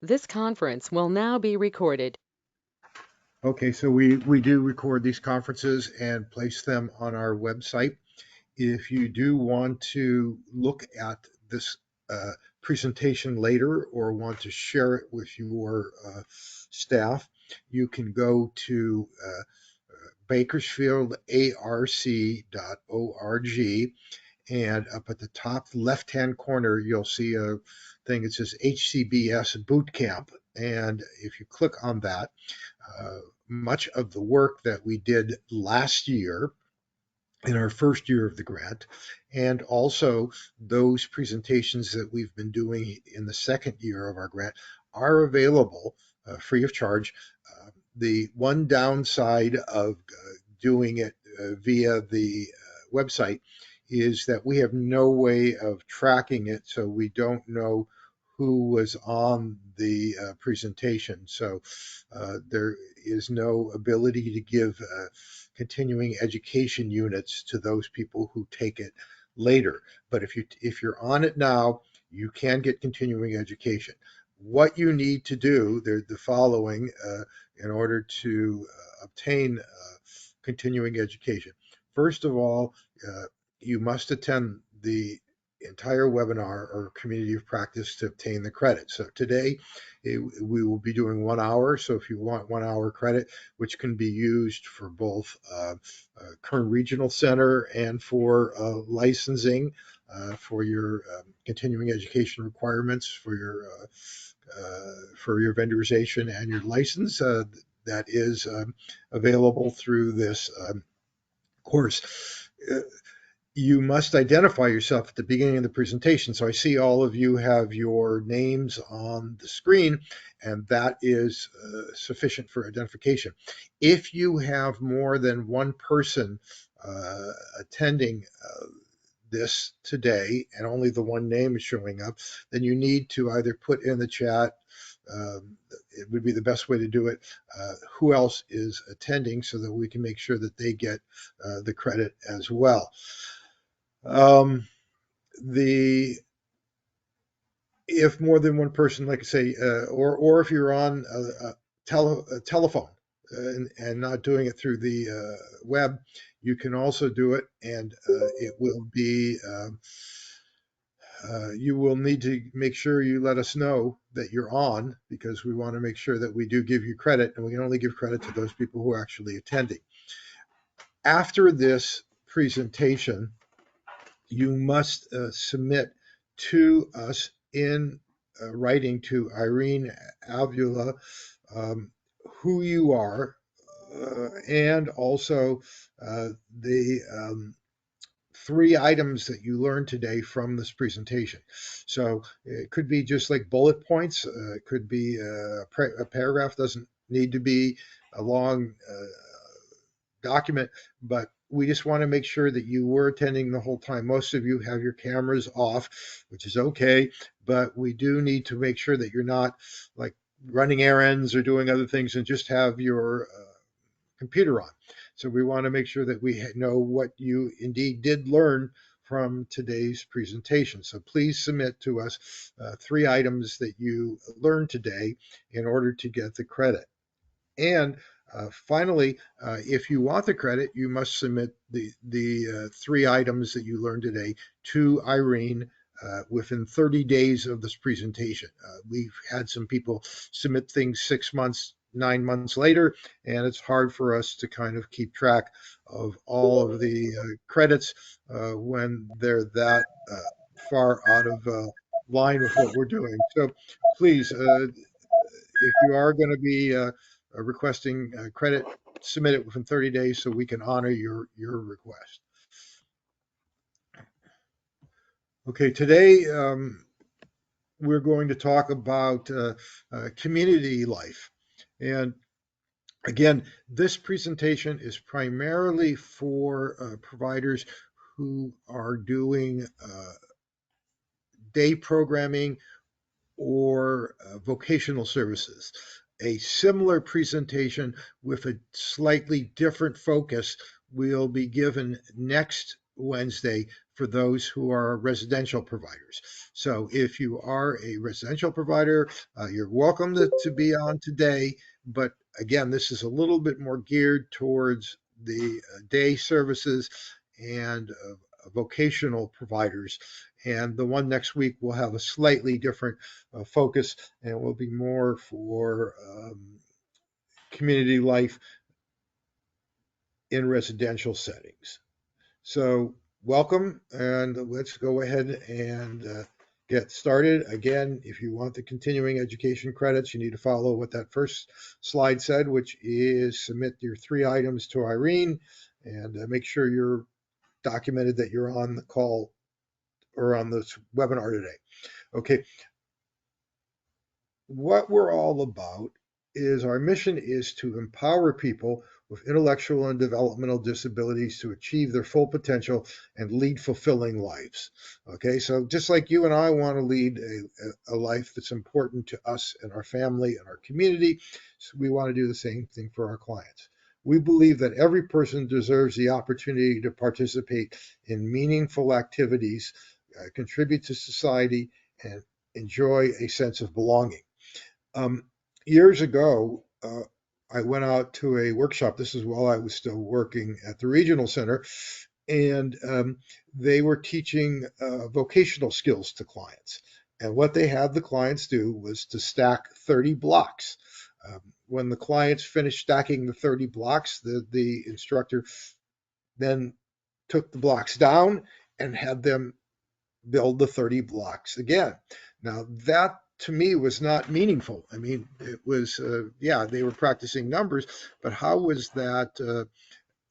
This conference will now be recorded. Okay, so we do record these conferences and place them on our website. If you do want to look at this presentation later or want to share it with your staff, you can go to bakersfieldarc.org, and up at the top left-hand corner, you'll see a thing that says HCBS Boot Camp. And if you click on that, much of the work that we did last year in our first year of the grant, and also those presentations that we've been doing in the second year of our grant are available free of charge. The one downside of doing it via the website is that we have no way of tracking it, so we don't know who was on the presentation. So there is no ability to give continuing education units to those people who take it later. But if you're on it now, you can get continuing education. What you need to do, they're the following in order to obtain continuing education. First of all, you must attend the entire webinar or community of practice to obtain the credit. So today we will be doing 1 hour. So if you want 1 hour credit, which can be used for both Kern Regional Center and for licensing for your continuing education requirements for your vendorization and your license, that is available through this course. Uh, you must identify yourself at the beginning of the presentation. So I see all of you have your names on the screen, and that is sufficient for identification. If you have more than one person attending this today and only the one name is showing up, then you need to either put in the chat, it would be the best way to do it, who else is attending so that we can make sure that they get the credit as well. Um, the If more than one person, like I say, or if you're on a telephone and not doing it through the web, you can also do it, and it will be. You will need to make sure you let us know that you're on, because we want to make sure that we do give you credit, and we can only give credit to those people who are actually attending. After this presentation, you must submit to us in writing to Irene Avila who you are, and also the 3 items that you learned today from this presentation. So it could be just like bullet points. It could be a paragraph, doesn't need to be a long document, but we just want to make sure that you were attending the whole time. Most of you have your cameras off, which is okay, but we do need to make sure that you're not like running errands or doing other things and just have your computer on. So we want to make sure that we know what you indeed did learn from today's presentation. So please submit to us 3 items that you learned today in order to get the credit. And finally, if you want the credit, you must submit the 3 items that you learned today to Irene within 30 days of this presentation. We've had some people submit things 6 months, 9 months later, and it's hard for us to kind of keep track of all of the credits when they're that far out of line with what we're doing. So please, if you are going to be requesting credit, submit it within 30 days so we can honor your request. Okay, today we're going to talk about community life. And again, this presentation is primarily for providers who are doing day programming or vocational services. A similar presentation with a slightly different focus will be given next Wednesday for those who are residential providers. So if you are a residential provider, you're welcome to be on today. But again, this is a little bit more geared towards the day services and vocational providers. And the one next week will have a slightly different focus and will be more for community life in residential settings. So, welcome, and let's go ahead and get started. Again, if you want the continuing education credits, you need to follow what that first slide said, which is submit your 3 items to Irene and make sure you're documented that you're on the call or on this webinar today. Okay, what we're all about is our mission is to empower people with intellectual and developmental disabilities to achieve their full potential and lead fulfilling lives. Okay, so just like you and I want to lead a life that's important to us and our family and our community, so we want to do the same thing for our clients. We believe that every person deserves the opportunity to participate in meaningful activities, contribute to society, and enjoy a sense of belonging. Um, Years ago, I went out to a workshop. This is while I was still working at the regional center, and they were teaching vocational skills to clients. And what they had the clients do was to stack 30 blocks. When the clients finished stacking the 30 blocks, the instructor then took the blocks down and had them build the 30 blocks again. Now, that to me was not meaningful. I mean, it was, yeah, they were practicing numbers, but how was that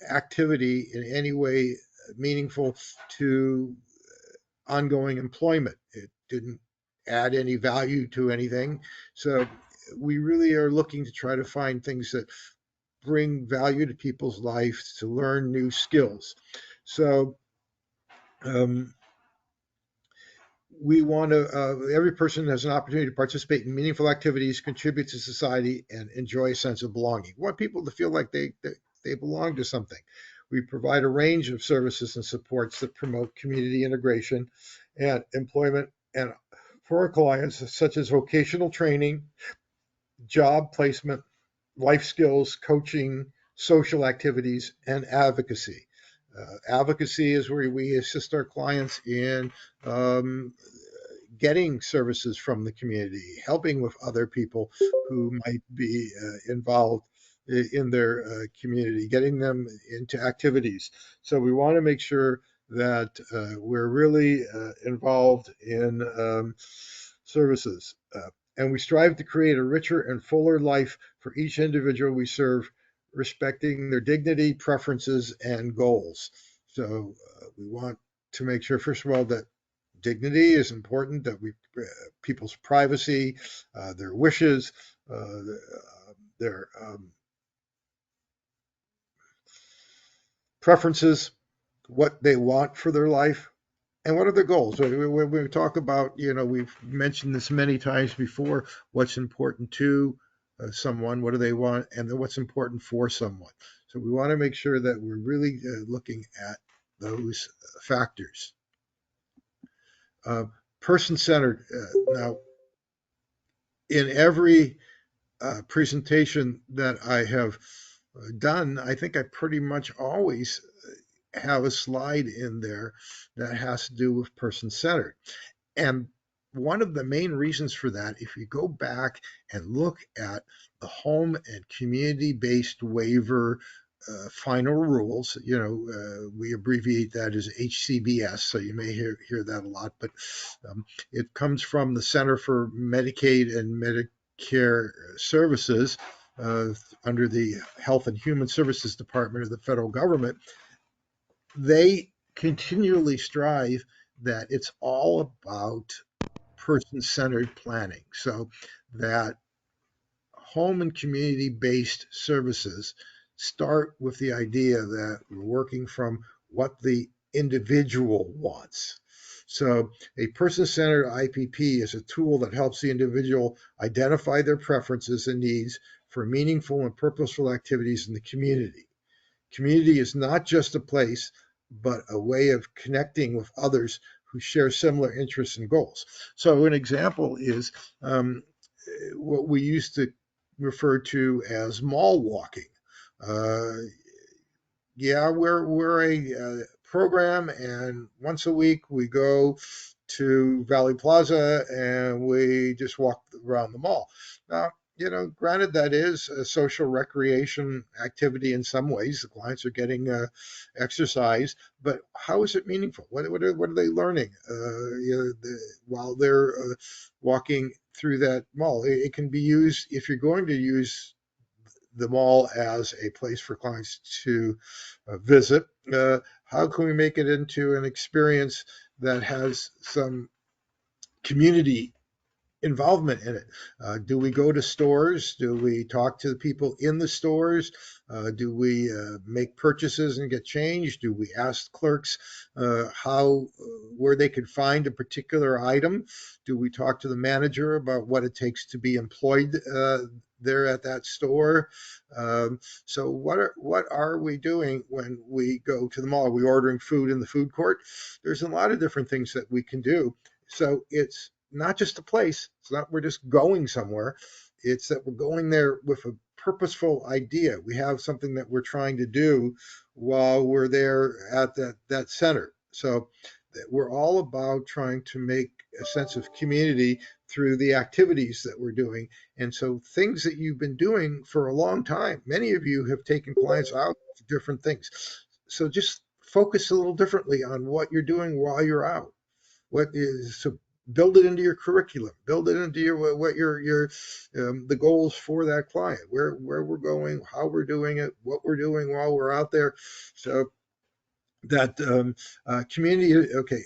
activity in any way meaningful to ongoing employment? It didn't add any value to anything. So we really are looking to try to find things that bring value to people's lives to learn new skills. So, um, we want to every person has an opportunity to participate in meaningful activities, contribute to society, and enjoy a sense of belonging. We want people to feel like they belong to something. We provide a range of services and supports that promote community integration and employment, and for our clients, such as vocational training, job placement, life skills, coaching, social activities, and advocacy. Advocacy is where we assist our clients in um, getting services from the community, helping with other people who might be involved in their community, getting them into activities. So we want to make sure that we're really involved in services. And we strive to create a richer and fuller life for each individual we serve, respecting their dignity, preferences, and goals. So we want to make sure, first of all, that dignity is important, that we people's privacy, their wishes, their preferences, what they want for their life, and what are their goals. When we talk about, we've mentioned this many times before, what's important to someone, what do they want, and then what's important for someone. So we want to make sure that we're really looking at those factors. Uh, Person-centered. Now, in every presentation that I have done, I think I pretty much always have a slide in there that has to do with person-centered. And one of the main reasons for that, if you go back and look at the home and community-based waiver final rules, we abbreviate that as HCBS, so you may hear that a lot, but it comes from the Center for Medicaid and Medicare Services under the Health and Human Services Department of the federal government. They continually strive that it's all about person-centered planning, so that home and community-based services start with the idea that we're working from what the individual wants. So a person-centered IPP is a tool that helps the individual identify their preferences and needs for meaningful and purposeful activities in the community. Community is not just a place, but a way of connecting with others who share similar interests and goals. So, an example is what we used to refer to as mall walking. Uh, yeah, we're a program, and once a week we go to Valley Plaza and we just walk around the mall. Now, granted that is a social recreation activity in some ways. The clients are getting exercise, but how is it meaningful? What are they learning? While they're walking through that mall, it can be used if you're going to use the mall as a place for clients to visit. How can we make it into an experience that has some community involvement in it? Do we go to stores? Do we talk to the people in the stores? Do we make purchases and get change? Do we ask clerks how where they can find a particular item? Do we talk to the manager about what it takes to be employed there at that store? So what are we doing when we go to the mall? Are we ordering food in the food court? There's a lot of different things that we can do. So it's not just a place. It's not we're just going somewhere. It's that we're going there with a purposeful idea. We have something that we're trying to do while we're there at that center. So we're all about trying to make a sense of community through the activities that we're doing. And so things that you've been doing for a long time, many of you have taken clients out to different things. So just focus a little differently on what you're doing while you're out. What is so build it into your curriculum, build it into your what your the goals for that client, where we're going, how we're doing it, what we're doing while we're out there. So that community, okay,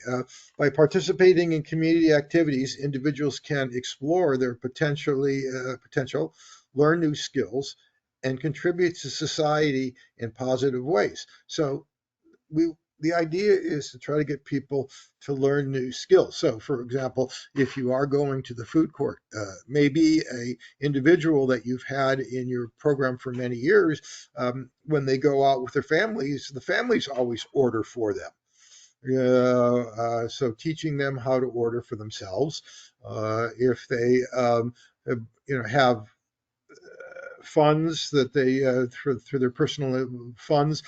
by participating in community activities, individuals can explore their potential, learn new skills, and contribute to society in positive ways. So we the idea is to try to get people to learn new skills. So, for example, if you are going to the food court, maybe a individual that you've had in your program for many years, when they go out with their families, the families always order for them. So teaching them how to order for themselves, if they have funds that they through their personal funds,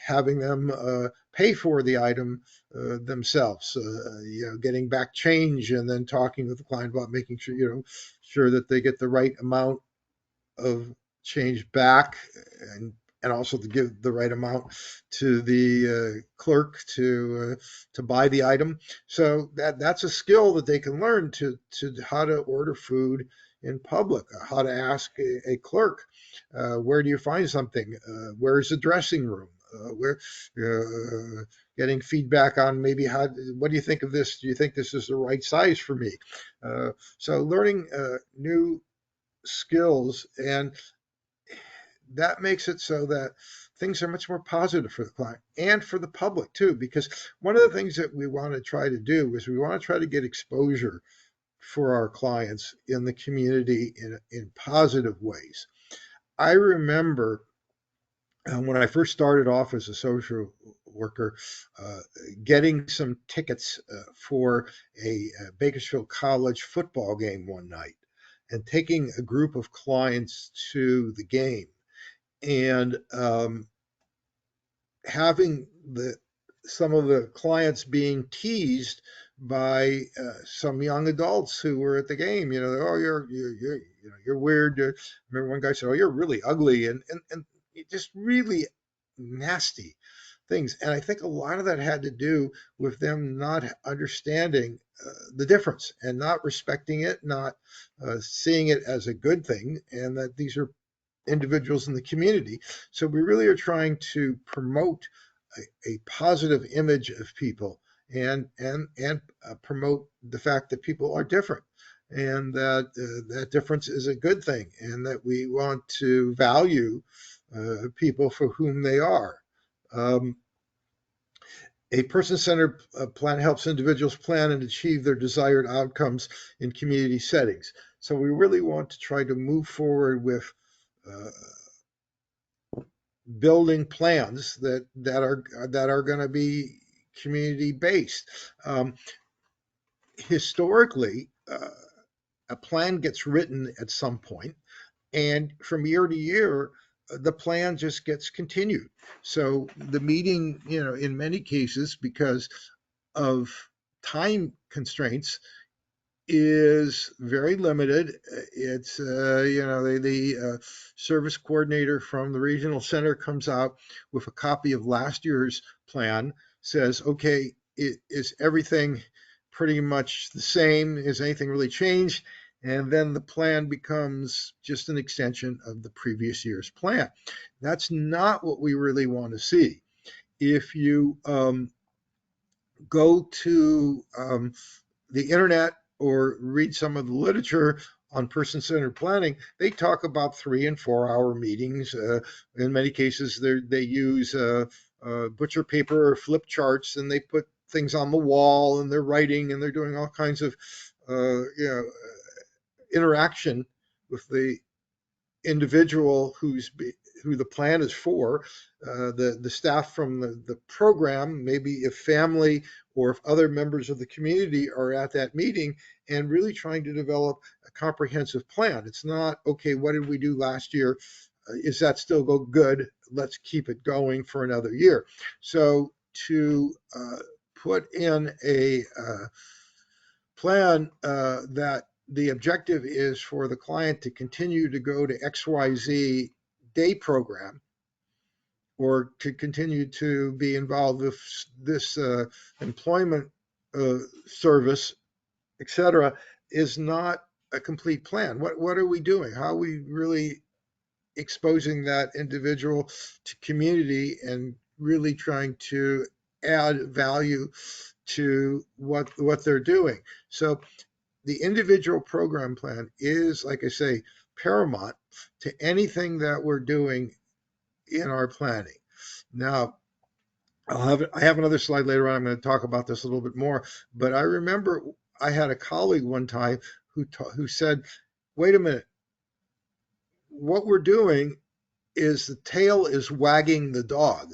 having them pay for the item themselves, getting back change and then talking with the client about making sure that they get the right amount of change back, and also to give the right amount to the clerk to buy the item. So that's a skill that they can learn to how to order food in public, how to ask a clerk, where do you find something, where's the dressing room, where getting feedback on maybe what do you think of this, do you think this is the right size for me. So learning new skills, and that makes it so that things are much more positive for the client and for the public too, because one of the things that we want to try to do is we want to try to get exposure for our clients in the community in positive ways. I remember when I first started off as a social worker, uh, getting some tickets for a Bakersfield College football game one night and taking a group of clients to the game, and having the some of the clients being teased by some young adults who were at the game. Oh, you're weird. I remember one guy said, "Oh, you're really ugly," and just really nasty things. And I think a lot of that had to do with them not understanding the difference and not respecting it, not seeing it as a good thing, and that these are individuals in the community. So we really are trying to promote a positive image of people, and promote the fact that people are different, and that that difference is a good thing, and that we want to value people for whom they are. Um, a person-centered plan helps individuals plan and achieve their desired outcomes in community settings. So we really want to try to move forward with uh, building plans that are going to be community based. Um, Historically, a plan gets written at some point, and from year to year, the plan just gets continued. So the meeting, in many cases, because of time constraints, is very limited. It's the service coordinator from the regional center comes out with a copy of last year's plan, says, okay, is everything pretty much the same? Is anything really changed? And then the plan becomes just an extension of the previous year's plan. That's not what we really want to see. If you go to the internet or read some of the literature on person centered planning, they talk about 3 and 4 hour meetings. In many cases, they use butcher paper or flip charts, and they put things on the wall, and they're writing, and they're doing all kinds of interaction with the individual who the plan is for, the staff from the program, maybe if family or if other members of the community are at that meeting, and really trying to develop a comprehensive plan. It's not, okay, what did we do last year? Is that still go good? Let's keep it going for another year. So to put in a plan that the objective is for the client to continue to go to XYZ day program or to continue to be involved with this employment service, etc., is not a complete plan. What are we doing? How are we really exposing that individual to community and really trying to add value to what they're doing? So the individual program plan is, like I say, paramount to anything that we're doing in our planning. Now, I have another slide later on. I'm going to talk about this a little bit more, but I remember I had a colleague one time who said, "Wait a minute, what we're doing is the tail is wagging the dog."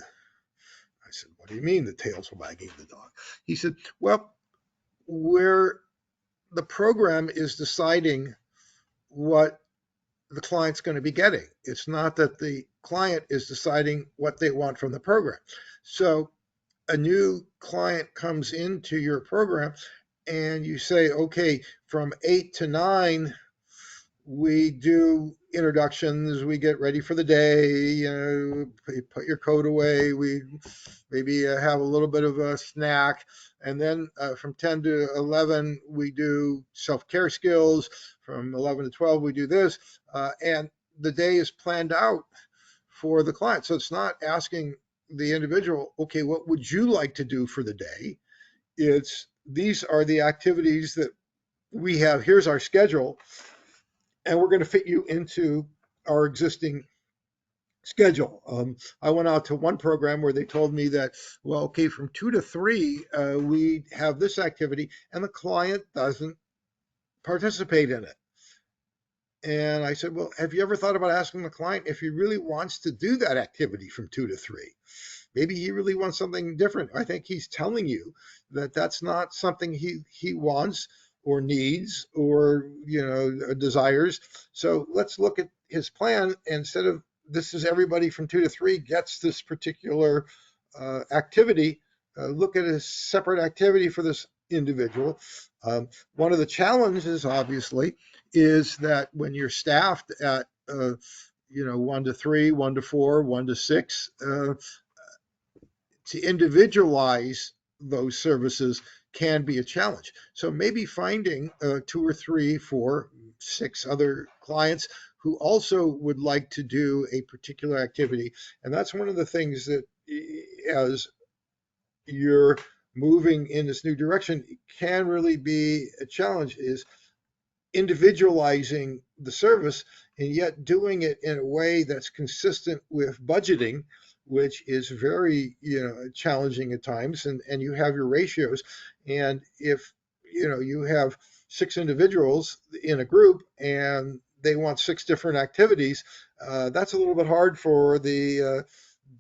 I said, "What do you mean the tail's wagging the dog?" He said, "Well, where the program is deciding what the client's going to be getting. It's not that the client is deciding what they want from the program." So a new client comes into your program and you say, okay, from 8 to 9, we do introductions, we get ready for the day, you put your coat away, we maybe have a little bit of a snack, and then from 10 to 11 we do self-care skills, from 11 to 12 we do this, and the day is planned out for the client. So it's not asking the individual, okay, what would you like to do for the day? It's, these are the activities that we have, here's our schedule, and we're going to fit you into our existing schedule. I went out to one program where they told me that, well, okay, from 2 to 3, we have this activity, and the client doesn't participate in it. And I said, well, have you ever thought about asking the client if he really wants to do that activity from 2 to 3? Maybe he really wants something different. I think he's telling you that that's not something he wants or needs or desires. So let's look at his plan. Instead of, this is everybody from 2 to 3 gets this particular activity, look at a separate activity for this individual. One of the challenges, obviously, is that when you're staffed at 1 to 3, 1 to 4, 1 to 6, to individualize those services can be a challenge. So maybe finding 2 or 3, 4, 6 other clients who also would like to do a particular activity. And that's one of the things that, as you're moving in this new direction, can really be a challenge, is individualizing the service and yet doing it in a way that's consistent with budgeting, which is very challenging at times, and you have your ratios, and if you have 6 individuals in a group and they want 6 different activities. That's a little bit hard for the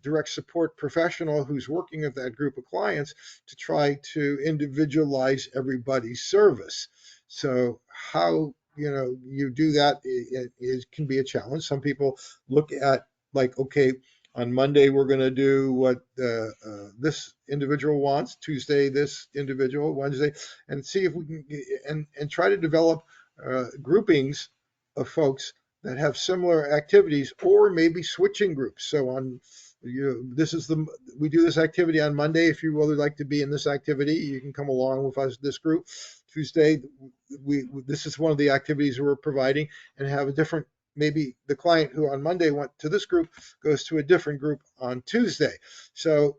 direct support professional who's working with that group of clients to try to individualize everybody's service. So how you do that, it can be a challenge. Some people look at, like, okay, on Monday we're going to do what this individual wants, Tuesday this individual, Wednesday, and see if we can and try to develop groupings of folks that have similar activities, or maybe switching groups. So on this is the we do this activity on Monday. If you really like to be in this activity, you can come along with us, this group. Tuesday, we this is one of the activities we're providing, and have a different, maybe the client who on Monday went to this group goes to a different group on Tuesday. So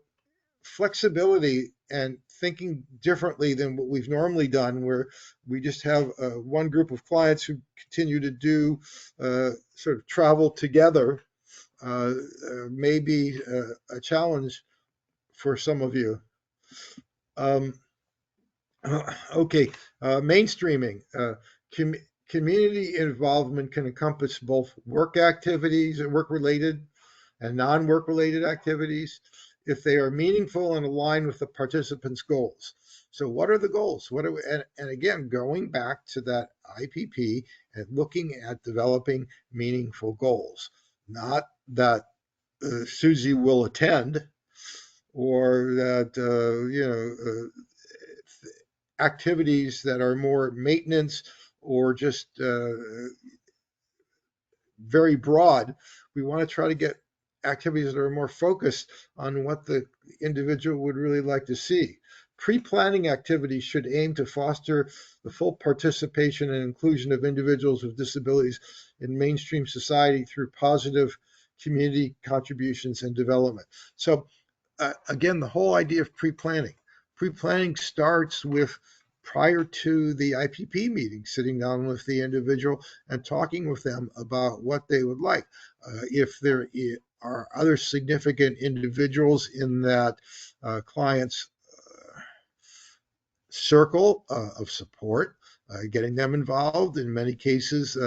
flexibility and thinking differently than what we've normally done, where we just have one group of clients who continue to do sort of travel together, may be a challenge for some of you. Um, okay, mainstreaming. Com- Community involvement can encompass both work activities and work related and non-work related activities if they are meaningful and aligned with the participants' goals. So what are the goals? What are we, and again, going back to that IPP and looking at developing meaningful goals, not that Susie will attend, or that activities that are more maintenance or just very broad. We want to try to get activities that are more focused on what the individual would really like to see. Pre-planning activities should aim to foster the full participation and inclusion of individuals with disabilities in mainstream society through positive community contributions and development. So again, the whole idea of pre-planning. Pre-planning starts with, prior to the IPP meeting, sitting down with the individual and talking with them about what they would like. If there are other significant individuals in that client's circle of support, getting them involved. In many cases,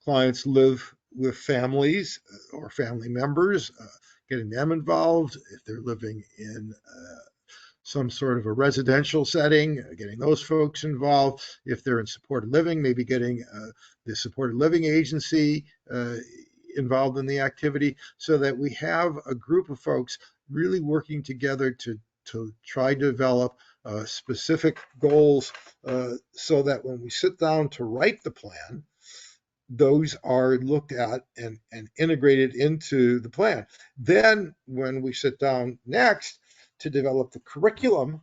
clients live with families or family members, getting them involved. If they're living in some sort of a residential setting, getting those folks involved. If they're in supported living, maybe getting the supported living agency involved in the activity, so that we have a group of folks really working together to try to develop specific goals, so that when we sit down to write the plan, those are looked at and integrated into the plan. Then, when we sit down next to develop the curriculum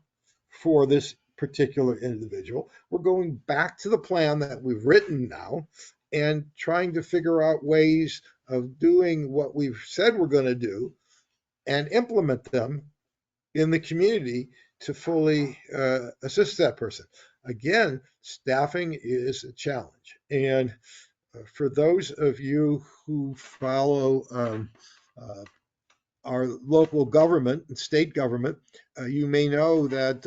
for this particular individual, we're going back to the plan that we've written now and trying to figure out ways of doing what we've said we're going to do and implement them in the community to fully assist that person. Again, staffing is a challenge. And for those of you who follow our local government and state government, you may know that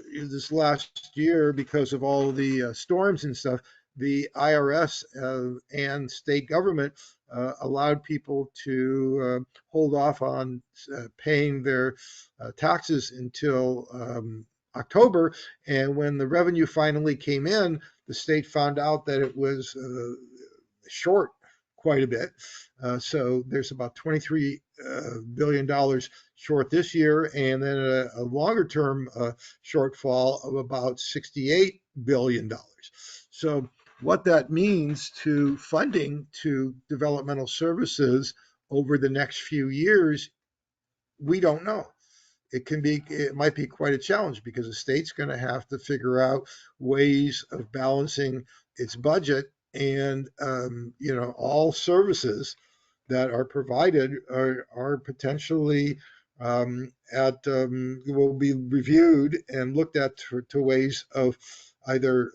this last year, because of all the storms and stuff, the IRS and state government allowed people to hold off on paying their taxes until October. And when the revenue finally came in, the state found out that it was short quite a bit. So there's about $23 billion short this year, and then a longer term shortfall of about $68 billion. So what that means to funding to developmental services over the next few years, we don't know. It might be quite a challenge, because the state's going to have to figure out ways of balancing its budget, and all services that are provided are potentially will be reviewed and looked at to ways of either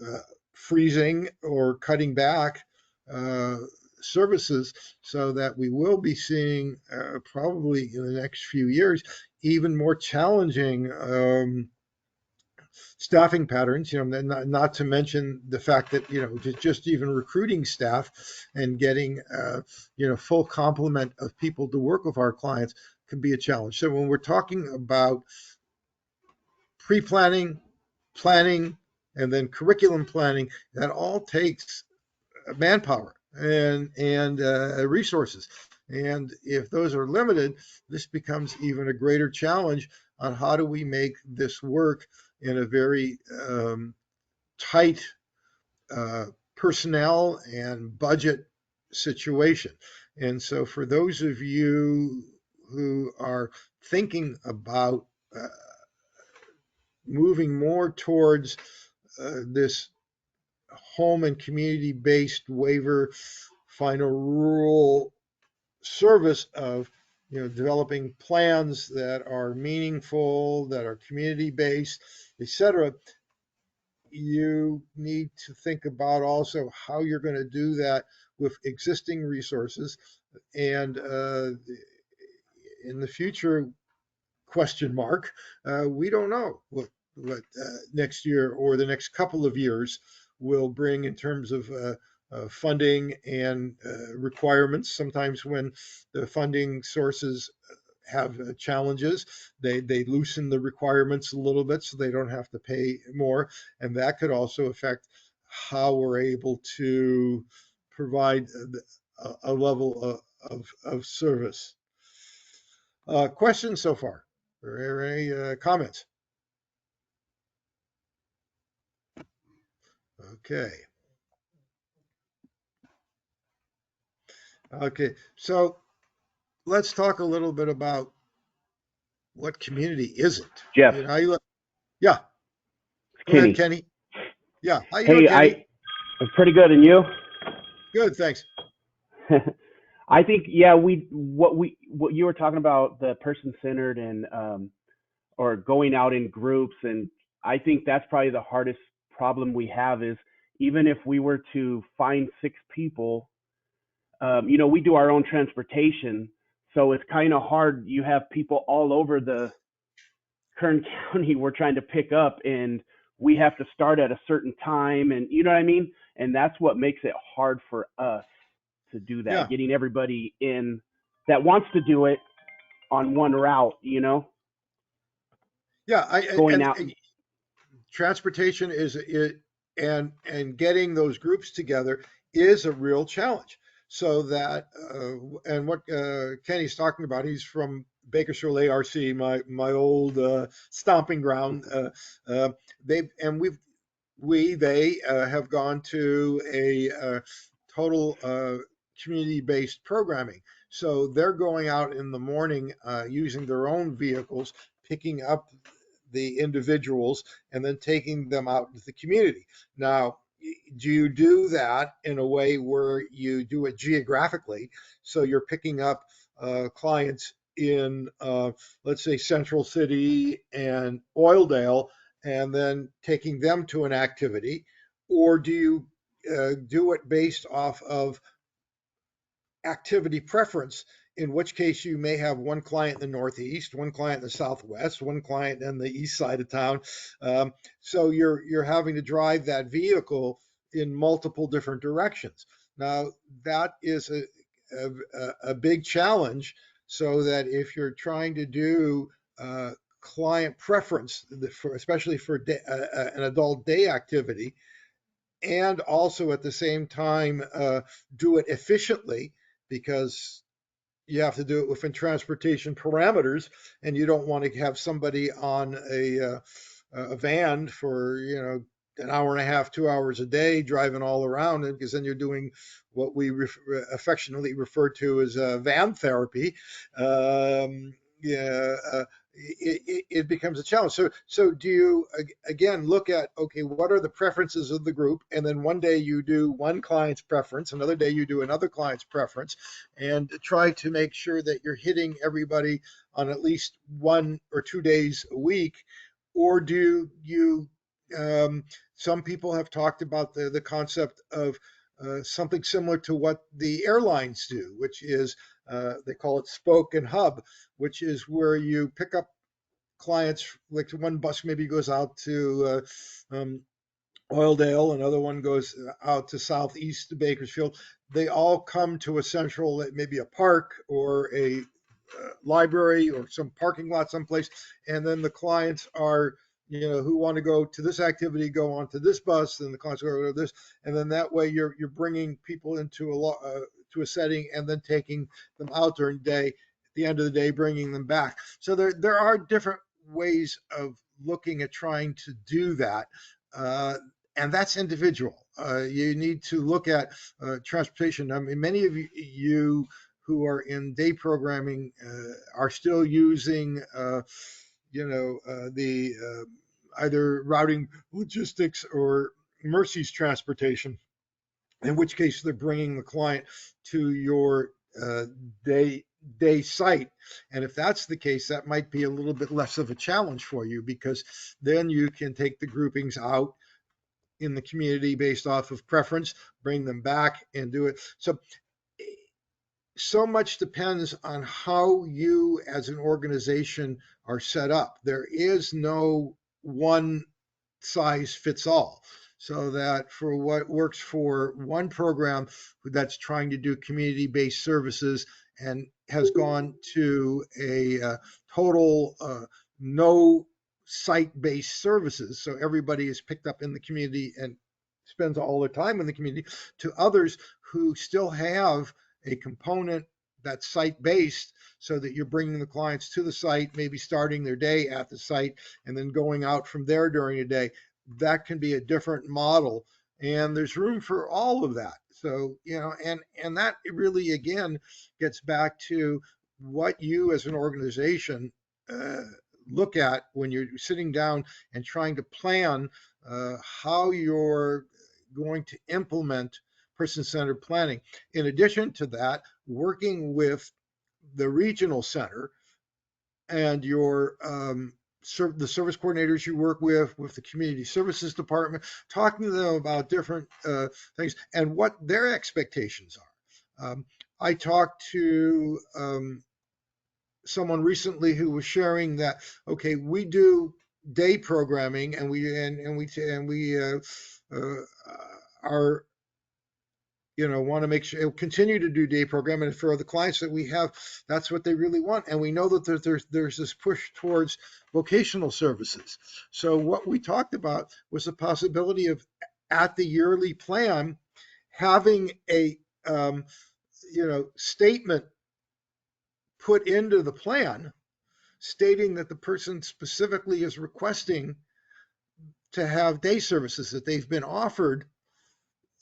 freezing or cutting back uh, services, so that we will be seeing probably in the next few years even more challenging staffing patterns, not to mention the fact that, just even recruiting staff and getting, full complement of people to work with our clients can be a challenge. So when we're talking about pre-planning, planning, and then curriculum planning, that all takes manpower and resources. And if those are limited, this becomes even a greater challenge on how do we make this work in a very tight uh, personnel and budget situation. And so, for those of you who are thinking about moving more towards this home and community based waiver final rule service of developing plans that are meaningful, that are community based, etc., you need to think about also how you're going to do that with existing resources. And in the future, question mark, we don't know what next year or the next couple of years will bring in terms of funding and requirements. Sometimes when the funding sources have challenges, they loosen the requirements a little bit so they don't have to pay more, and that could also affect how we're able to provide a level of service. Questions so far, or any comments? Okay. Okay. So let's talk a little bit about what community isn't. Jeff, Yeah. it's Go ahead, Kenny. Kenny. Yeah. How you doing, Hey, Kenny? I'm pretty good, and you? Good, thanks. I think yeah, what you were talking about, the person centered and or going out in groups, and I think that's probably the hardest problem we have is even if we were to find 6 people, we do our own transportation, so it's kind of hard. You have people all over the Kern County we're trying to pick up, and we have to start at a certain time, and you know what I mean? And that's what makes it hard for us to do that, Yeah. getting everybody in that wants to do it on one route, Yeah. going out. Transportation and getting those groups together is a real challenge. So that and what Kenny's talking about, he's from Bakersfield ARC, my old stomping ground. They have gone to a total community-based programming. So they're going out in the morning using their own vehicles, picking up the individuals and then taking them out into the community. Now, do you do that in a way where you do it geographically? So you're picking up clients in, let's say, Central City and Oildale, and then taking them to an activity? Or do you do it based off of activity preference, in which case you may have one client in the Northeast, one client in the Southwest, one client in the east side of town. So you're having to drive that vehicle in multiple different directions. Now that is a big challenge. So that if you're trying to do client preference, especially for an adult day activity, and also at the same time do it efficiently, because you have to do it within transportation parameters, and you don't want to have somebody on a van for an hour and a half, 2 hours a day driving all around it, because then you're doing what we affectionately refer to as van therapy. Yeah, it becomes a challenge. So do you again look at, okay, what are the preferences of the group, and then one day you do one client's preference, another day you do another client's preference, and try to make sure that you're hitting everybody on at least 1 or 2 days a week? Or do you some people have talked about the concept of something similar to what the airlines do, which is they call it spoke and hub, which is where you pick up clients, like one bus maybe goes out to Oildale, another one goes out to southeast Bakersfield. They all come to a central, maybe a park or a library or some parking lot someplace, and then the clients are, who want to go to this activity go on to this bus, and the clients go to this, and then that way you're bringing people into to a setting and then taking them out during the day. At the end of the day, bringing them back. So there are different ways of looking at trying to do that. Uh, and that's individual. You need to look at transportation. I mean, many of you who are in day programming are still using, the either routing logistics or Mercy's transportation, in which case they're bringing the client to your uh, day site. And if that's the case, that might be a little bit less of a challenge for you, because then you can take the groupings out in the community based off of preference, bring them back and do it. So much depends on how you as an organization are set up. There is no one size fits all. So that for what works for one program that's trying to do community-based services and has gone to a total no site-based services, so everybody is picked up in the community and spends all their time in the community, to others who still have a component that's site-based, so that you're bringing the clients to the site, maybe starting their day at the site and then going out from there during the day. That can be a different model, and there's room for all of that. So, and that really again gets back to what you as an organization uh, look at when you're sitting down and trying to plan how you're going to implement person-centered planning. In addition to that, working with the regional center and your the service coordinators you work with the community services department, talking to them about different things and what their expectations are. I talked to someone recently who was sharing that, okay, we do day programming, and we uh, are, want to make sure continue to do day programming. And for the clients that we have, that's what they really want. And we know that there's this push towards vocational services. So what we talked about was the possibility of, at the yearly plan, having a statement put into the plan stating that the person specifically is requesting to have day services, that they've been offered,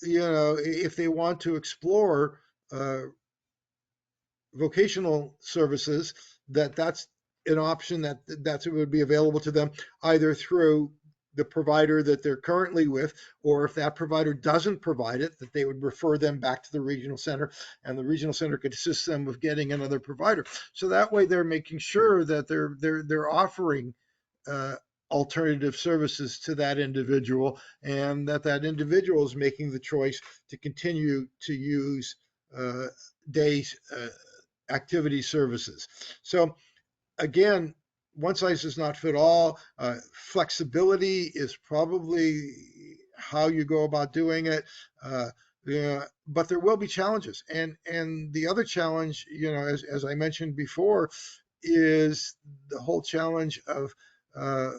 if they want to explore uh, vocational services, that's an option, that's what would be available to them, either through the provider that they're currently with, or if that provider doesn't provide it, that they would refer them back to the regional center, and the regional center could assist them with getting another provider. So that way they're making sure that they're offering uh, alternative services to that individual, and that individual is making the choice to continue to use uh, day activity services. So again, one size does not fit all. Flexibility is probably how you go about doing it. Yeah, but there will be challenges, and the other challenge, as I mentioned before, is the whole challenge of uh,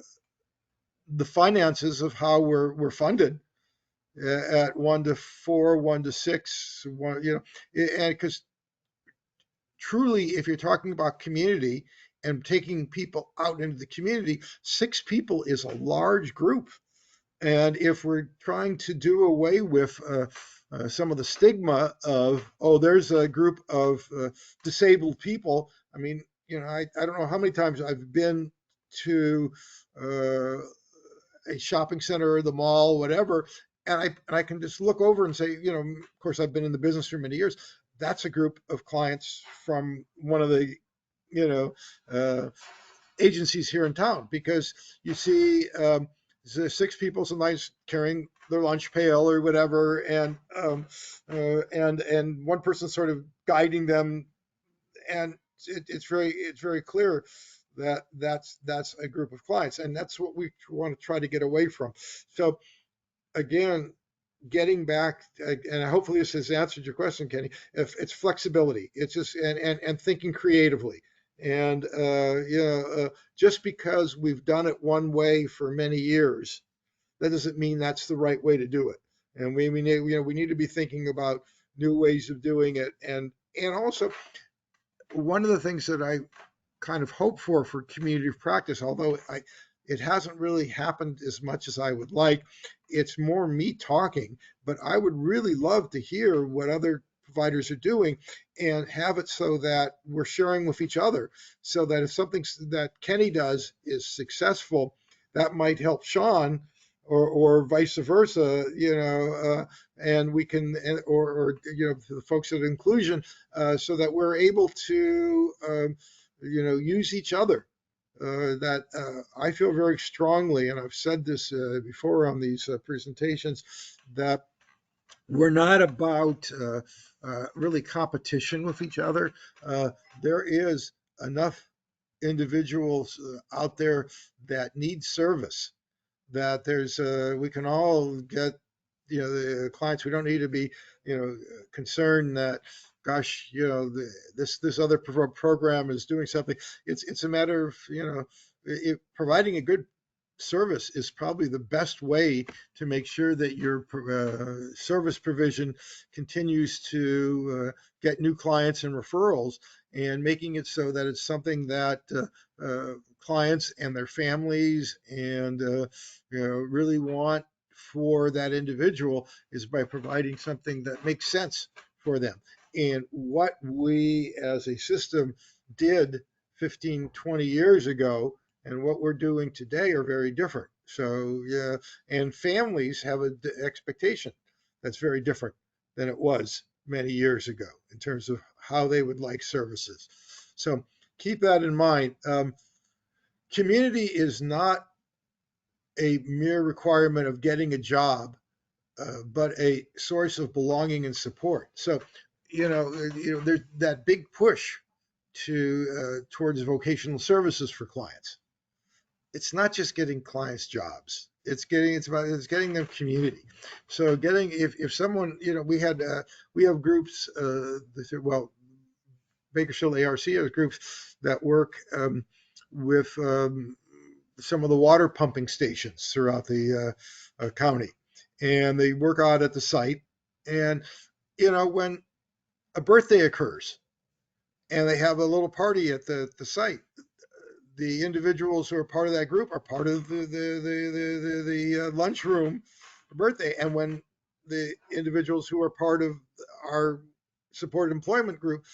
the finances of how we're funded at 1 to 4, 1 to 6, and because truly, if you're talking about community and taking people out into the community, 6 people is a large group. And if we're trying to do away with some of the stigma of, oh, there's a group of disabled people. I mean, I don't know how many times I've been to uh, a shopping center or the mall, whatever, and I can just look over and say, of course, I've been in the business for many years. That's a group of clients from one of the, you know, uh, agencies here in town, because you see there's 6 people sometimes carrying their lunch pail or whatever, and one person sort of guiding them, and it's very clear that's a group of clients, and that's what we want to try to get away from. So again, getting back, and hopefully this has answered your question, Kenny. If it's flexibility, it's just and thinking creatively, and just because we've done it one way for many years, that doesn't mean that's the right way to do it. And we need to be thinking about new ways of doing it, and also one of the things that I kind of hope for community of practice, although it hasn't really happened as much as I would like. It's more me talking, but I would really love to hear what other providers are doing and have it so that we're sharing with each other, so that if something that Kenny does is successful, that might help Sean, or vice versa, and we can, or the folks at Inclusion, so that we're able to use each other. That I feel very strongly, and I've said this before on these presentations, that we're not about really competition with each other. There is enough individuals out there that need service, that we can all get, the clients. We don't need to be, concerned that, gosh, this other program is doing something. It's a matter of, providing a good service is probably the best way to make sure that your service provision continues to get new clients and referrals, and making it so that it's something that clients and their families and really want for that individual, is by providing something that makes sense for them. And what we as a system did 15, 20 years ago and what we're doing today are very different. So, yeah, and families have an expectation that's very different than it was many years ago in terms of how they would like services. So keep that in mind. Community is not a mere requirement of getting a job, but a source of belonging and support. So, there's that big push towards vocational services for clients. It's not just getting clients jobs. It's getting them community. So if someone, we have groups, well, Bakersfield ARC has groups that work with some of the water pumping stations throughout the county, and they work out at the site. And when a birthday occurs and they have a little party at the site, the individuals who are part of that group are part of the lunchroom birthday. And when the individuals who are part of our supported employment group,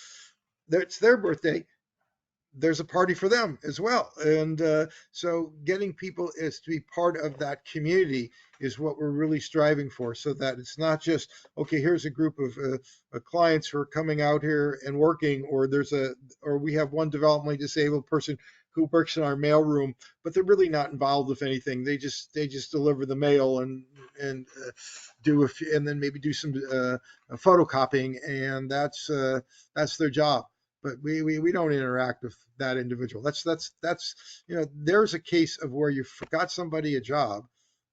it's their birthday, there's a party for them as well. And so getting people is to be part of that community is what we're really striving for, so that it's not just, okay, here's a group of clients who are coming out here and working, or we have one developmentally disabled person who works in our mail room, but they're really not involved with anything. They just deliver the mail and and then maybe do some photocopying, and that's their job. But we don't interact with that individual. That's there's a case of where you forgot somebody a job,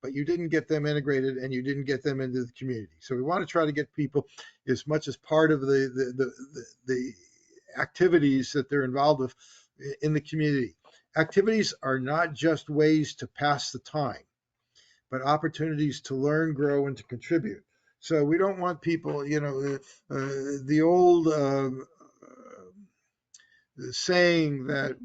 but you didn't get them integrated and you didn't get them into the community. So we want to try to get people as much as part of the activities that they're involved with in the community. Activities are not just ways to pass the time, but opportunities to learn, grow, and to contribute. So we don't want people, the old saying that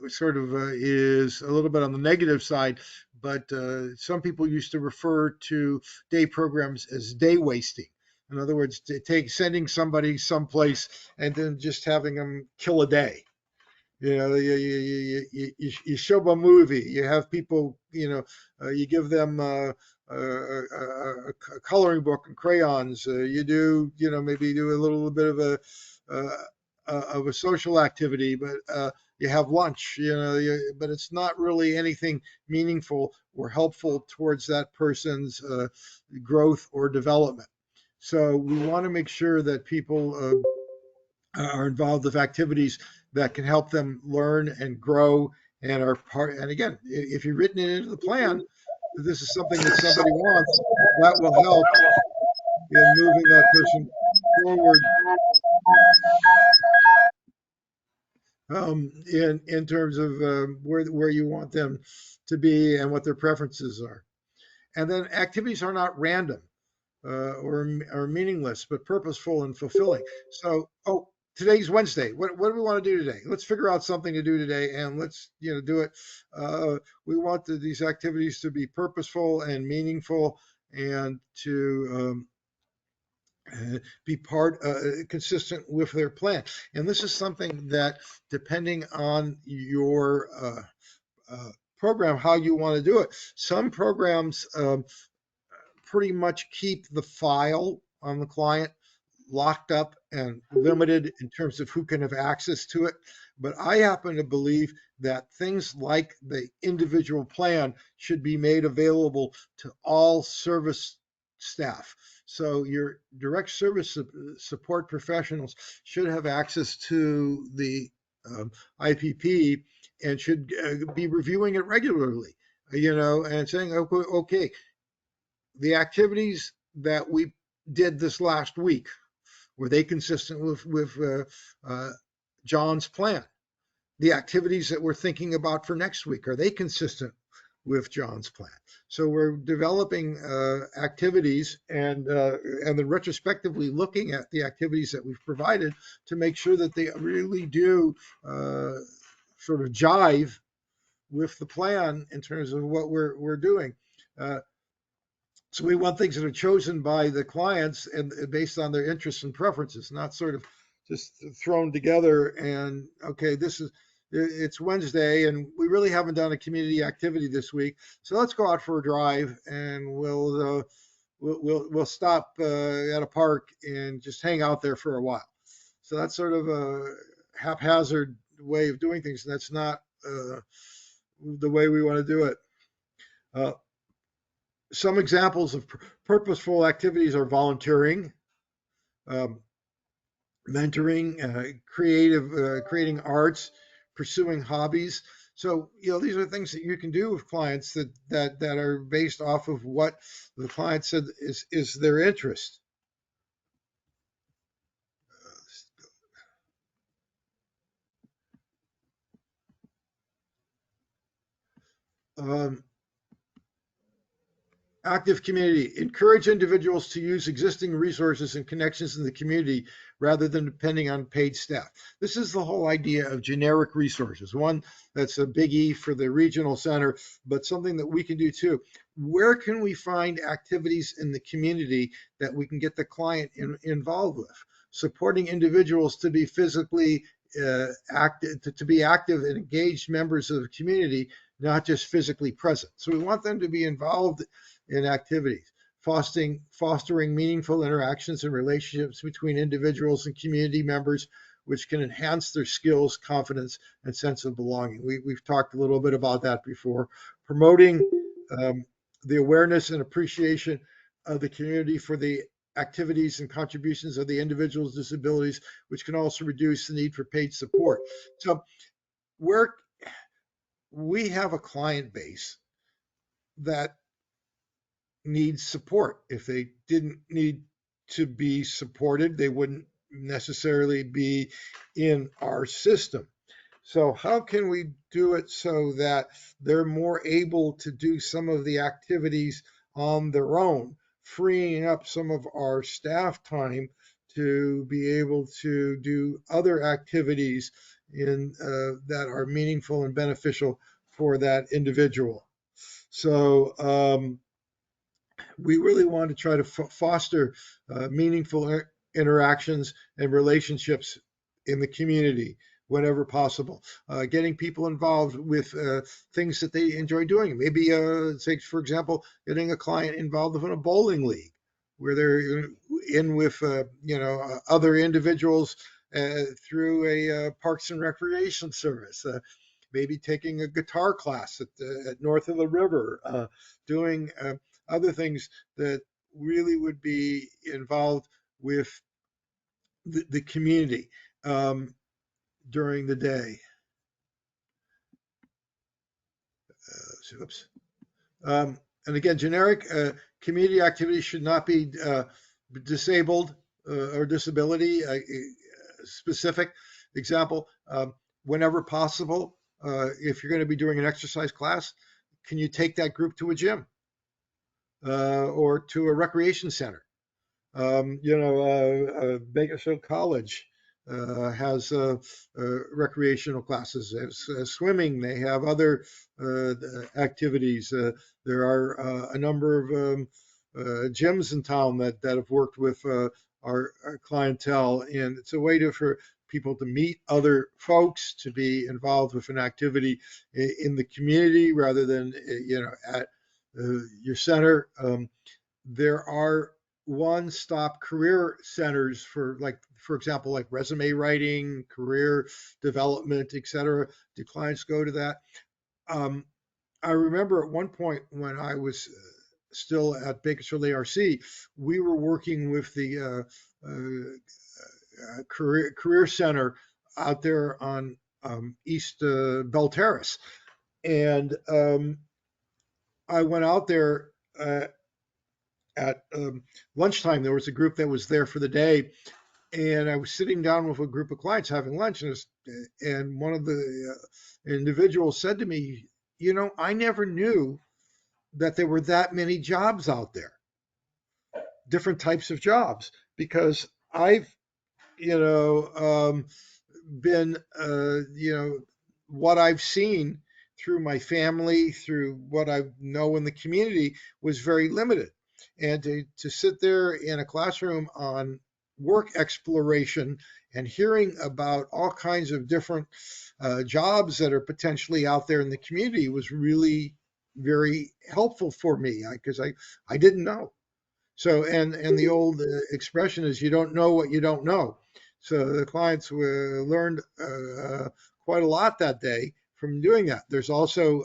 sort of is a little bit on the negative side, but some people used to refer to day programs as day wasting. In other words, sending somebody someplace and then just having them kill a day. You show them a movie, you have people, you give them a coloring book and crayons. You do, maybe do a little bit of a social activity, but you have lunch, but it's not really anything meaningful or helpful towards that person's growth or development. So we want to make sure that people are involved with activities that can help them learn and grow and are part. And again, if you've written it into the plan, that this is something that somebody wants, that will help in moving that person forward in terms of where you want them to be and what their preferences are. And then activities are not random or meaningless, but purposeful and fulfilling. So, today's Wednesday. What do we want to do today? Let's figure out something to do today, and let's do it. We want these activities to be purposeful and meaningful, and to be part consistent with their plan. And this is something that, depending on your program, how you want to do it. Some programs pretty much keep the file on the client locked up and limited in terms of who can have access to it. But I happen to believe that things like the individual plan should be made available to all service staff. So your direct service support professionals should have access to the IPP and should be reviewing it regularly, and saying, okay, the activities that we did this last week, were they consistent with John's plan? The activities that we're thinking about for next week, are they consistent with John's plan? So we're developing activities and then retrospectively looking at the activities that we've provided to make sure that they really do sort of jive with the plan in terms of what we're doing. Uh, so we want things that are chosen by the clients and based on their interests and preferences, not sort of just thrown together and, okay, it's Wednesday and we really haven't done a community activity this week. So let's go out for a drive and we'll stop at a park and just hang out there for a while. So that's sort of a haphazard way of doing things. And that's not the way we want to do it. Uh, some examples of purposeful activities are volunteering, um, mentoring, creating arts, pursuing hobbies. So, these are things that you can do with clients that are based off of what the client said is their interest. Um, Active community. Encourage individuals to use existing resources and connections in the community rather than depending on paid staff. This is the whole idea of generic resources, one that's a biggie for the regional center, but something that we can do too. Where can we find activities in the community that we can get the client involved with? Supporting individuals to be physically active, to be active and engaged members of the community, not just physically present. So we want them to be involved in activities, fostering meaningful interactions and relationships between individuals and community members, which can enhance their skills, confidence, and sense of belonging. We've talked a little bit about that before. Promoting the awareness and appreciation of the community for the activities and contributions of the individual's disabilities, which can also reduce the need for paid support. So where we have a client base that needs support. If they didn't need to be supported, they wouldn't necessarily be in our system. So how can we do it so that they're more able to do some of the activities on their own, freeing up some of our staff time to be able to do other activities that are meaningful and beneficial for that individual? So we really want to try to foster meaningful interactions and relationships in the community whenever possible. Getting people involved with things that they enjoy doing. Maybe, say, for example, getting a client involved in a bowling league where they're in with, other individuals through a Parks and Recreation service. Maybe taking a guitar class at North of the River, doing other things that really would be involved with the community. um, during the day. Oops. And again, generic community activities should not be disabled or disability specific. Example, whenever possible, if you're going to be doing an exercise class, can you take that group to a gym or to a recreation center? Bakersfield College has recreational classes, as swimming. They have other activities. There are a number of gyms in town that have worked with our clientele, and it's a way for people to meet other folks, to be involved with an activity in the community rather than at your center. There are one-stop career centers for example, like resume writing, career development, etc. Do clients go to that? Um, I remember at one point when I was still at Bakersfield ARC, we were working with the career center out there on East Bell Terrace, and I went out there at lunchtime. There was a group that was there for the day, and I was sitting down with a group of clients having lunch, and one of the individuals said to me, I never knew that there were that many jobs out there, different types of jobs, because I've, you know, been, what I've seen through my family, through what I know in the community was very limited. And to sit there in a classroom on work exploration and hearing about all kinds of different jobs that are potentially out there in the community was really very helpful for me because I didn't know. So, and the old expression is you don't know what you don't know. So the clients learned quite a lot that day from doing that. There's also,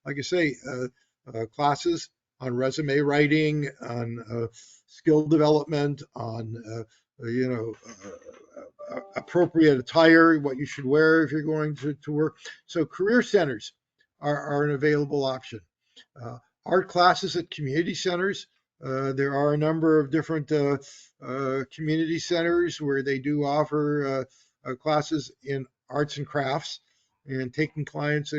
like I say, classes on resume writing, on skill development, on appropriate attire, what you should wear if you're going to work. So career centers are an available option. Art classes at community centers. There are a number of different community centers where they do offer classes in arts and crafts, and taking clients,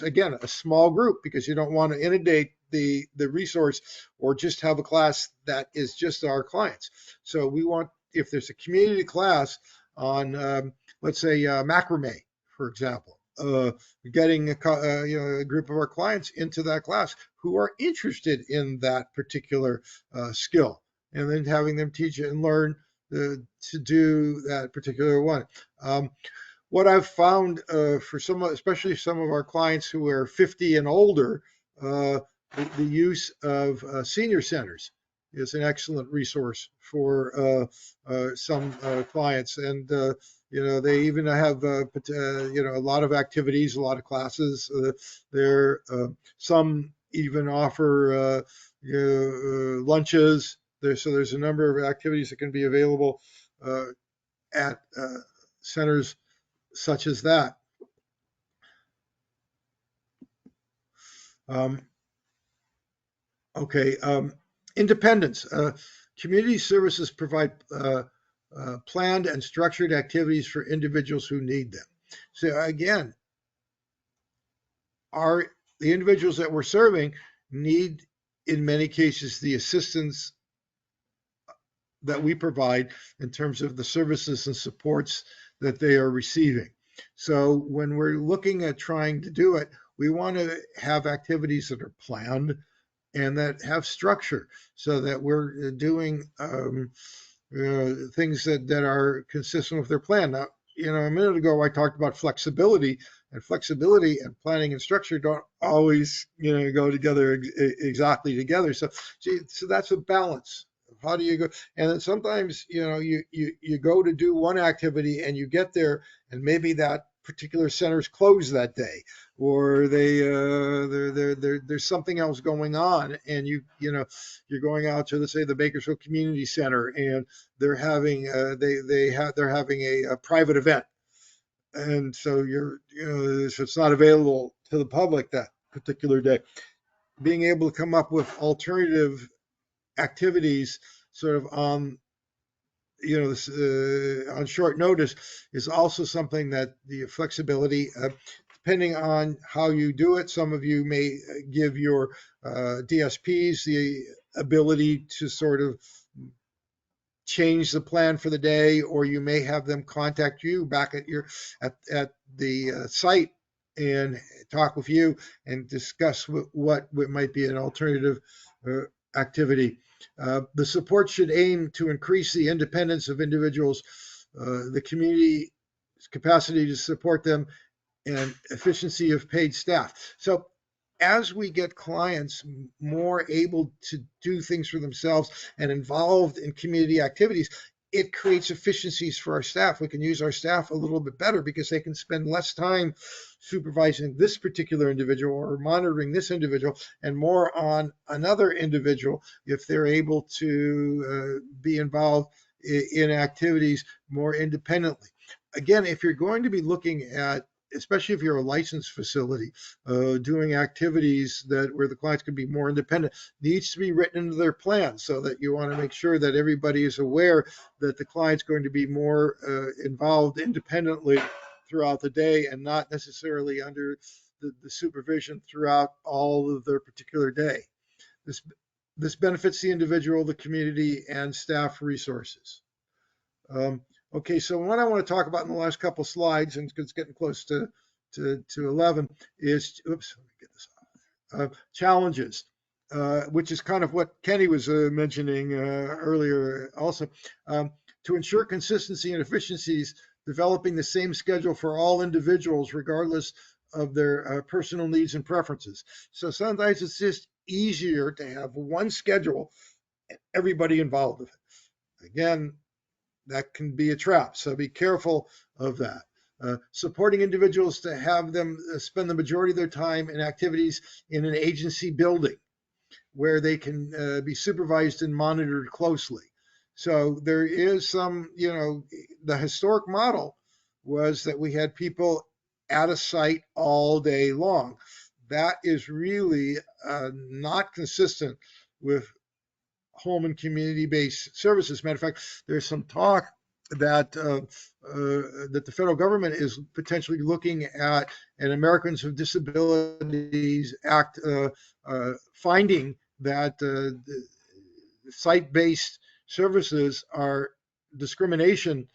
again, a small group, because you don't want to inundate the resource or just have a class that is just our clients. So we want, if there's a community class on, let's say, macrame, for example, getting a group of our clients into that class who are interested in that particular skill, and then having them teach it and learn to do that particular one. What I've found for some, especially some of our clients who are 50 and older, the use of senior centers is an excellent resource for some clients. And they even have a lot of activities, a lot of classes. There, some even offer lunches. So there's a number of activities that can be available at centers such as that. Um, okay, independence. Community services provide planned and structured activities for individuals who need them. So again, the individuals that we're serving need, in many cases, the assistance that we provide in terms of the services and supports that they are receiving. So when we're looking at trying to do it, we want to have activities that are planned and that have structure, so that we're doing things that are consistent with their plan. Now, a minute ago I talked about flexibility, and flexibility and planning and structure don't always, go together exactly together. So that's a balance. How do you go? And then sometimes, you go to do one activity and you get there, and maybe that particular centers closed that day, or there's something else going on, and you're going out to, let's say, the Bakersfield Community Center, and they're having a private event, and so so it's not available to the public that particular day. Being able to come up with alternative activities, sort of on short notice, is also something that the flexibility, depending on how you do it. Some of you may give your DSPs the ability to sort of change the plan for the day, or you may have them contact you back at the site and talk with you and discuss what might be an alternative uh, activity. The support should aim to increase the independence of individuals, the community's capacity to support them, and efficiency of paid staff. So as we get clients more able to do things for themselves and involved in community activities, it creates efficiencies for our staff. We can use our staff a little bit better because they can spend less time supervising this particular individual or monitoring this individual, and more on another individual if they're able to be involved in activities more independently. Again, if you're going to be looking at, especially if you're a licensed facility, doing activities that where the clients can be more independent, needs to be written into their plan, so that you want to make sure that everybody is aware that the client's going to be more involved independently throughout the day, and not necessarily under the supervision throughout all of their particular day. This this benefits the individual, the community, and staff resources. Um, okay, so what I want to talk about in the last couple of slides, and it's getting close to 11, is, oops, let me get this off, challenges, which is kind of what Kenny was mentioning earlier also. To ensure consistency and efficiencies, developing the same schedule for all individuals, regardless of their personal needs and preferences. So sometimes it's just easier to have one schedule, everybody involved with it. Again, that can be a trap. So be careful of that. Supporting individuals to have them spend the majority of their time in activities in an agency building where they can be supervised and monitored closely. So there is some, the historic model was that we had people at a site all day long. That is really not consistent with home and community-based services. Matter of fact, there's some talk that that the federal government is potentially looking at an Americans with Disabilities Act, finding that site-based services are discrimination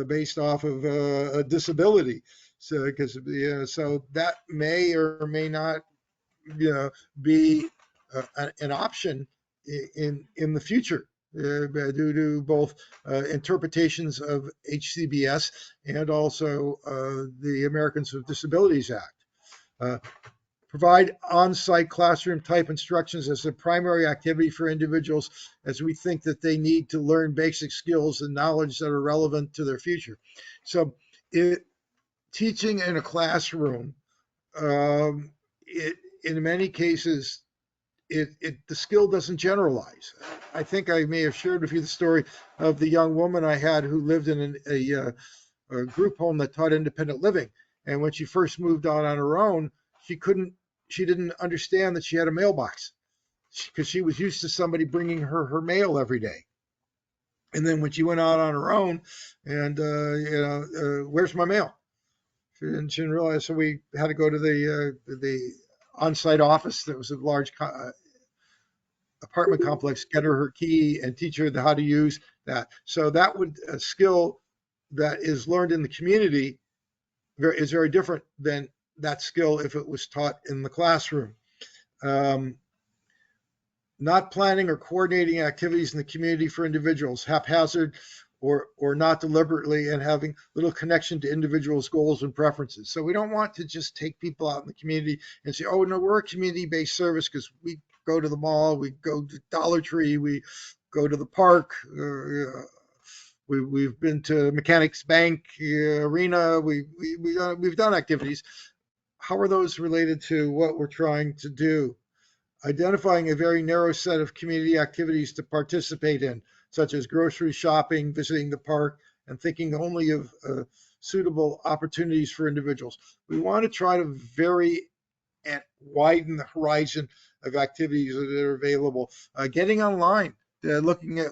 based off of a disability. So, because so that may or may not, be an option in the future, due to both interpretations of HCBS and also the Americans with Disabilities Act. Uh, Provide on-site classroom type instructions as a primary activity for individuals, as we think that they need to learn basic skills and knowledge that are relevant to their future. So teaching in a classroom, um, in many cases, the skill doesn't generalize. I think I may have shared with you the story of the young woman I had who lived in a group home that taught independent living. And when she first moved out on her own, she didn't understand that she had a mailbox, because she was used to somebody bringing her mail every day. And then when she went out on her own, and where's my mail? She didn't realize. So we had to go to the on-site office. That was a large apartment complex, get her key and teach her how to use that. So that would a skill that is learned in the community is very different than that skill if it was taught in the classroom. Um, Not planning or coordinating activities in the community for individuals, haphazard or not deliberately, and having little connection to individuals' goals and preferences. So we don't want to just take people out in the community and say, oh, no, we're a community-based service because we go to the mall, we go to Dollar Tree, we go to the park, we've been to Mechanics Bank Arena. We've done activities. How are those related to what we're trying to do? Identifying a very narrow set of community activities to participate in, such as grocery shopping, visiting the park, and thinking only of suitable opportunities for individuals. We want to try to vary and widen the horizon of activities that are available. Getting online, looking at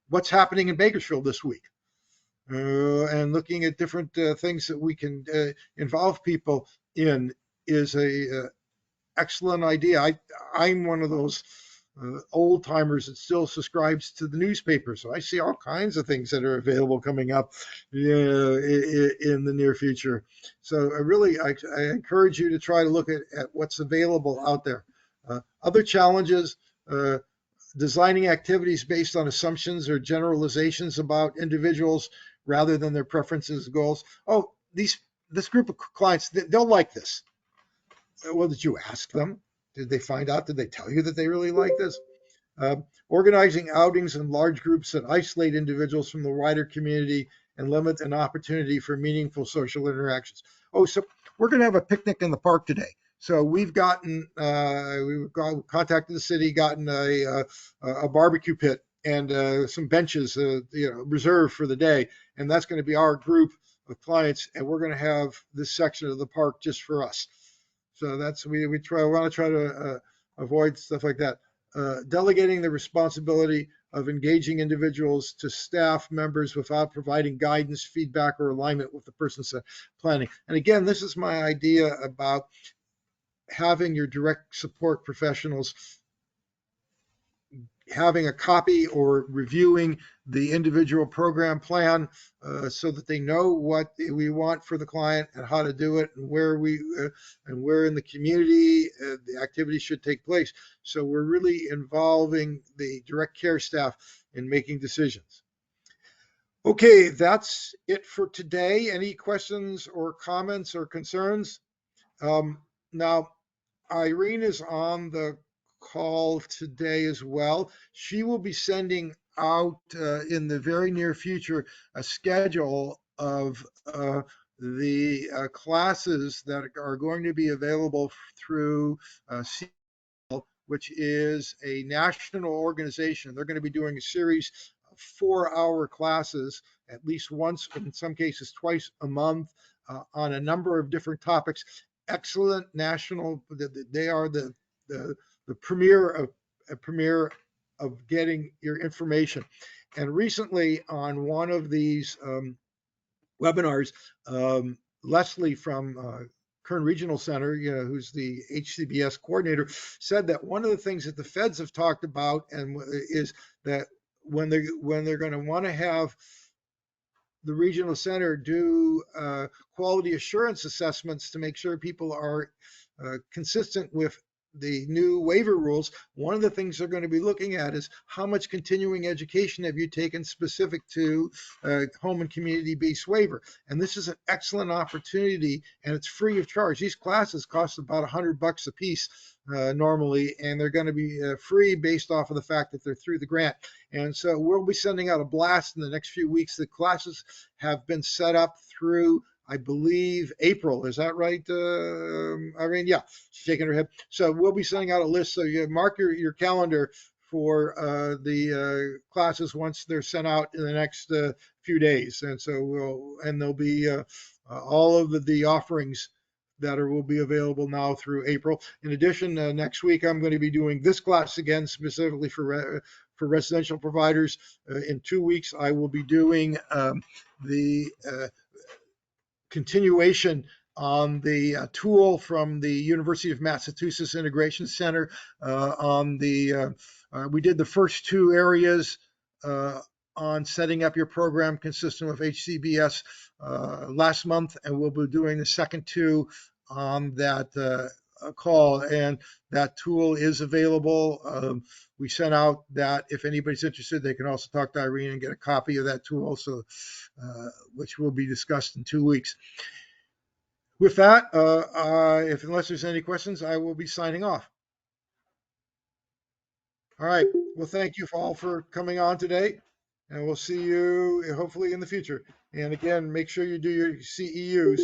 what's happening in Bakersfield this week, and looking at different things that we can involve people in is a excellent idea. I'm one of those old timers that still subscribes to the newspaper, so I see all kinds of things that are available coming up in the near future. So I encourage you to try to look at what's available out there. Other challenges. Designing activities based on assumptions or generalizations about individuals rather than their preferences and goals. Oh, this group of clients, they'll like this. Well, did you ask them? Did they find out? Did they tell you that they really like this? Organizing outings in large groups that isolate individuals from the wider community and limit an opportunity for meaningful social interactions. Oh, so we're going to have a picnic in the park today. So we've contacted the city, gotten a barbecue pit and some benches, reserved for the day, and that's going to be our group of clients, and we're going to have this section of the park just for us. So that's we try want to try to avoid stuff like that. Delegating the responsibility of engaging individuals to staff members without providing guidance, feedback, or alignment with the person's planning. And again, this is my idea about having your direct support professionals having a copy or reviewing the individual program plan so that they know what we want for the client and how to do it and where in the community the activity should take place. So we're really involving the direct care staff in making decisions. Okay, that's it for today. Any questions or comments or concerns? Now, Irene is on the call today as well. She will be sending out in the very near future a schedule of classes that are going to be available through which is a national organization. They're going to be doing a series of 4-hour classes, at least once, in some cases twice a month, on a number of different topics. Excellent national. They are the premier of getting your information. And recently, on one of these webinars, Leslie from Kern Regional Center, who's the HCBS coordinator, said that one of the things that the feds have talked about and is that when they're going to want to have the regional center do quality assurance assessments to make sure people are consistent with the new waiver rules. One of the things they're going to be looking at is how much continuing education have you taken specific to home and community-based waiver. And this is an excellent opportunity, and it's free of charge. These classes cost about $100 a piece normally, and they're going to be free based off of the fact that they're through the grant. And so we'll be sending out a blast in the next few weeks. The classes have been set up through, I believe, April. Is that right, Irene? Yeah, she's shaking her head. So we'll be sending out a list. So you mark your calendar for the classes once they're sent out in the next few days. And so there'll be all of the offerings that will be available now through April. In addition, next week I'm going to be doing this class again specifically for residential providers. In 2 weeks, I will be doing the continuation on the tool from the University of Massachusetts Integration Center we did the first 2 areas on setting up your program consistent with HCBS last month, and we'll be doing the second 2 on that call, and that tool is available. We sent out that if anybody's interested, they can also talk to Irene and get a copy of that tool, so which will be discussed in 2 weeks. With that, unless there's any questions, I will be signing off. All right. Well, thank you all for coming on today, and we'll see you hopefully in the future. And again, make sure you do your CEUs.